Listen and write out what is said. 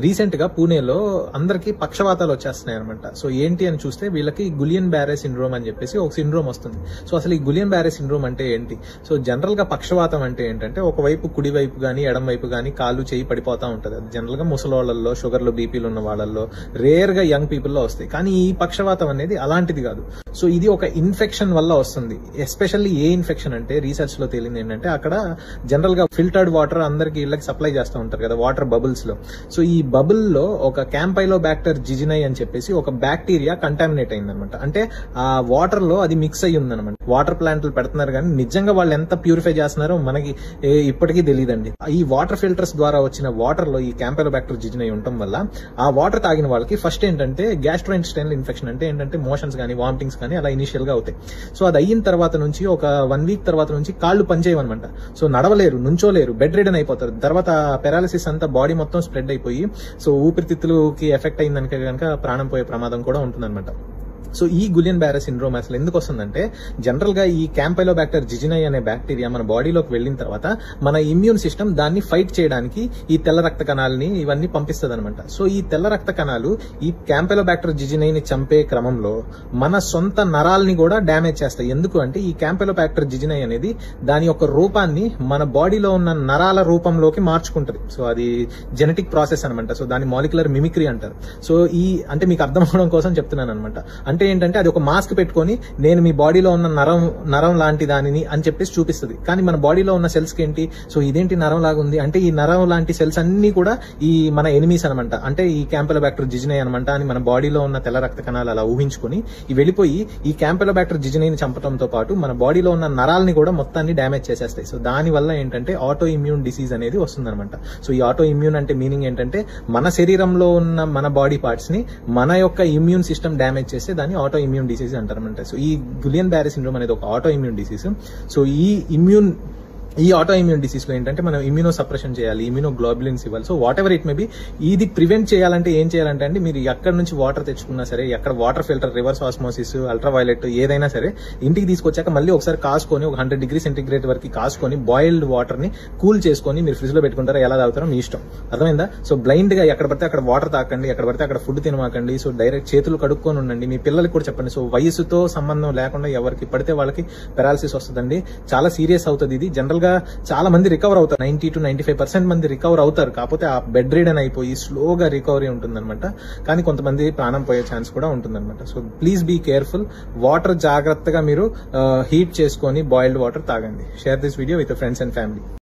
Recent గా పూణేలో అందరికి పక్షవాతాలు వచ్చేస్తున్నాయి అనమాట. సో ఏంటి అని చూస్తే వీళ్ళకి గులియన్ బ్యారే సిండ్రోమ్ అని చెప్పేసి ఒక సిండ్రోమ్ వస్తుంది. సో అసలు ఈ గులియన్ బ్యారే సిండ్రోమ్ అంటే ఏంటి? సో జనరల్ గా పక్షవాతం అంటే ఏంటంటే ఒకవైపు కుడి వైపు గానీ ఎడం వైపు గానీ కాళ్ళు చేయి పడిపోతా ఉంటది. అది జనరల్ గా ముసలోళ్లలో, షుగర్లు, బీపీలు ఉన్న వాళ్ళల్లో, రేర్ గా యంగ్ పీపుల్ లో వస్తాయి. కానీ ఈ పక్షవాతం అనేది అలాంటిది కాదు. సో ఇది ఒక ఇన్ఫెక్షన్ వల్ల వస్తుంది. ఎస్పెషల్లీ ఏ ఇన్ఫెక్షన్ అంటే రీసెర్చ్ లో తేలింది ఏంటంటే అక్కడ జనరల్ గా ఫిల్టర్డ్ వాటర్ అందరికి ఇళ్ళకి సప్లై చేస్తూ ఉంటారు కదా, వాటర్ బబుల్స్ లో. సో ఈ బబుల్ లో ఒక క్యాంపైలోబాక్టర్ జిజినై అని చెప్పేసి ఒక బ్యాక్టీరియా కంటామినేట్ అయిందనమాట. అంటే ఆ వాటర్ లో అది మిక్స్ అయ్యి ఉందనమాట. వాటర్ ప్లాంట్లు పెడుతున్నారు కానీ నిజంగా వాళ్ళు ఎంత ప్యూరిఫై చేస్తున్నారో మనకి ఇప్పటికీ తెలియదండి. ఈ వాటర్ ఫిల్టర్స్ ద్వారా వచ్చిన వాటర్ లో ఈ క్యాంపైలోబాక్టర్ జిజినై ఉండటం వల్ల ఆ వాటర్ తాగిన వాళ్ళకి ఫస్ట్ ఏంటంటే గ్యాస్ట్రోఇంటెస్టైనల్ ఇన్ఫెక్షన్, అంటే ఏంటంటే మోషన్స్ కానీ వామిటింగ్స్ కానీ అలా ఇనిషియల్ గా అవుతాయి. సో అది అయిన తర్వాత నుంచి ఒక 1 వీక్ తర్వాత నుంచి కాళ్ళు పనిచేయమనమాట. సో నడవలేరు, నుంచోలేరు, బెడ్ రిడన్ అయిపోతారు. తర్వాత పెరాలిసిస్ అంతా బాడీ మొత్తం స్ప్రెడ్ అయిపోయి సో ఊపిరితిత్తులకి ఎఫెక్ట్ అయిందనుక కనుక ప్రాణం పోయే ప్రమాదం కూడా ఉంటుందన్నమాట. సో ఈ గులియన్ బ్యారే సిండ్రోమ్ అసలు ఎందుకు వస్తుందంటే జనరల్ గా ఈ క్యాంపైలోబాక్టర్ జిజినై అనే బ్యాక్టీరియా మన బాడీలోకి వెళ్లిన తర్వాత మన ఇమ్యూన్ సిస్టమ్ దాన్ని ఫైట్ చేయడానికి ఈ తెల్ల రక్త కణాలని ఇవన్నీ పంపిస్తుంది అనమాట. సో ఈ తెల్ల రక్త కణాలు ఈ క్యాంపైలోబాక్టర్ జిజినైని చంపే క్రమంలో మన సొంత నరాల్ని కూడా డ్యామేజ్ చేస్తాయి. ఎందుకు అంటే ఈ క్యాంపైలోబాక్టర్ జిజినై అనేది దాని యొక్క రూపాన్ని మన బాడీలో ఉన్న నరాల రూపంలోకి మార్చుకుంటది. సో అది జెనెటిక్ ప్రాసెస్ అనమాట. సో దాని మాలిక్యులర్ మిమిక్రీ అంటారు. సో ఈ అంటే మీకు అర్థం అవడం కోసం చెప్తున్నాను అనమాట. అంటే ఏంటంటే అది ఒక మాస్క్ పెట్టుకొని నేను మీ బాడీలో ఉన్న నరం లాంటి దానిని అని చెప్పేసి చూపిస్తుంది. కానీ మన బాడీలో ఉన్న సెల్స్ కి ఏంటి, సో ఇదేంటి నరం లాగా ఉంది అంటే ఈ నరం లాంటి సెల్స్ అన్ని కూడా ఈ మన ఎనిమీస్ అనమాట. అంటే ఈ క్యాంపైలోబాక్టర్ జిజినై అనమాట అని మన బాడీలో ఉన్న తెల్ల రక్త కణాలు అలా ఊహించుకొని ఇవి వెళ్ళిపోయి ఈ క్యాంపైలోబాక్టర్ జిజినైని చంపడంతో పాటు మన బాడీలో ఉన్న నరాల్ని కూడా మొత్తాన్ని డ్యామేజ్ చేసేస్తాయి. సో దాని వల్ల ఏంటంటే ఆటో ఇమ్యూన్ డిసీజ్ అనేది వస్తుందన్నమాట. సో ఈ ఆటో ఇమ్యూన్ అంటే మీనింగ్ ఏంటంటే మన శరీరంలో ఉన్న మన బాడీ పార్ట్స్ ని మన యొక్క ఇమ్యూన్ సిస్టమ్ డ్యామేజ్ చేస్తే దాన్ని ఆటో ఇమ్యూన్ డిసీజ్ అంటారన్నమాట. సో ఈ గులియన్ బ్యారే సిండ్రోమ్ అనేది ఒక ఆటో ఇమ్యూన్ డిసీజ్. సో ఈ ఆటో ఇమ్యూన్ డిసీజ్ లో ఏంటంటే మనం ఇమ్యూనో సప్రెషన్ చేయాలి, ఇమ్యూనోగ్లోబులిన్స్ ఇవ్వాలి. So what ever it may be, ఇది ప్రివెంట్ చేయాలంటే ఏం చేయాలంటే అండి, మీరు ఎక్కడి నుంచి వాటర్ తెచ్చుకున్నా సరే, ఎక్కడ water filter, reverse osmosis, ultraviolet ఏదైనా సరే ఇంటికి తీసుకొచ్చాక మళ్ళీ ఒకసారి కాసుకొని ఒక 100 డిగ్రీ సెంటిగ్రేడ్ వరకు కాసుకొని బాయిల్డ్ వాటర్ ని కూల్ చేసుకొని మీరు ఫ్రిడ్జ్ లో పెట్టుకుంటారో ఎలా తాగుతారో మీ ఇష్టం. అర్థమైందా? సో బ్లైండ్ గా ఎక్కడ పడితే అక్కడ వాటర్ తాకండి, ఎక్కడ పడితే అక్కడ ఫుడ్ తినమాకండి. సో డైరెక్ట్ చేతులు కడుక్కొని ఉండండి. మీ పిల్లలకి కూడా చెప్పండి. సో వయసుతో సంబంధం లేకుండా ఎవరికి పడితే వాళ్ళకి పెరాలిసిస్ వస్తుందండి. చాలా సీరియస్ అవుతుంది ఇది. జనరల్ గా చాలా మంది రికవర్ అవుతారు, 90 to 95% మంది రికవర్ అవుతారు. కాకపోతే ఆ బెడ్ రిడన్ అయిపోయి స్లోగా రికవరీ ఉంటుందన్నమాట. కానీ కొంతమంది ప్రాణం పోయే ఛాన్స్ కూడా ఉంటుందన్నమాట. So please be careful. Water జాగ్రత్తగా మీరు హీట్ చేసుకొని బాయిల్డ్ వాటర్ తాగండి. Share this video with friends and family.